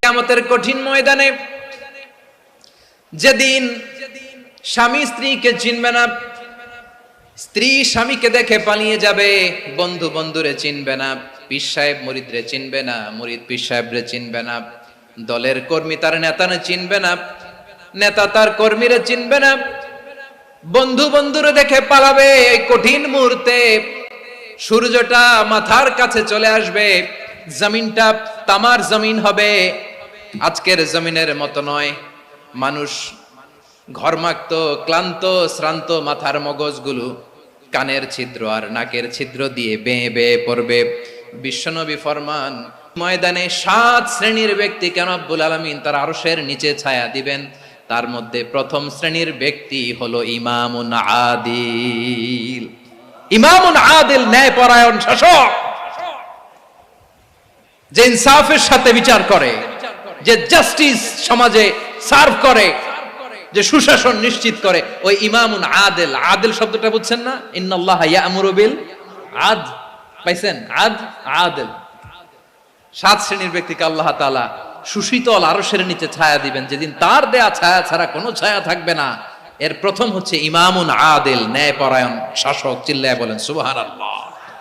কিয়ামতের কঠিন ময়দানে যেদিন স্বামী স্ত্রীকে চিনবে না, স্ত্রী স্বামীকে দেখে পালিয়ে যাবে, বন্ধু বন্ধুরে চিনবে না, পীর সাহেব মুরিদরে চিনবে না, মুরিদ পীর সাহেবরে চিনবে না, দলের কর্মী তার নেতারে চিনবে না, নেতা তার কর্মীরে চিনবে না, বন্ধু বন্ধুরে দেখে পালাবে। এই কঠিন মুহূর্তে সূর্যটা মাথার কাছে চলে আসবে, জমিনটা তামার জমিন হবে, আজকের জমিনের মতো নয়। মানুষ ঘর্মাক্ত, ক্লান্ত, শ্রান্ত মাথার মগজগুলো কানের ছিদ্র আর নাকের ছিদ্র দিয়ে বেয়ে বেয়ে পড়বে। বিশ্বনবী ফরমান, ময়দানে 7 শ্রেণীর ব্যক্তিকে রব্বুল আলামিন তার আরশের নিচে ছায়া দিবেন। তার মধ্যে প্রথম শ্রেণীর ব্যক্তি হলো ইমামুন আদিল। ইমামুন আদিল, ন্যায়পরায়ণ শাসক, যে ইনসাফের সাথে বিচার করে, যে জাস্টিস সমাজে সার্ভ করে, যে সুশাসন নিশ্চিত করে, ওই ইমামুন আদিল। আদিল শব্দটা বুঝছেন না? ইন্নাল্লাহা ইয়া'মুরু বিল আদল, পাইছেন? আদিল। 7 শ্রেণীর ব্যক্তিকে আল্লাহ তাআলা সুশীতল আরশের নিচে ছায়া দিবেন, যেদিন তার দেয়া ছায়া ছাড়া কোনো ছায়া থাকবে না। এর প্রথম হচ্ছে ইমামুন আদিল, ন্যায়পরায়ণ শাসক। চিল্লায় বলেন সুবহানাল্লাহ।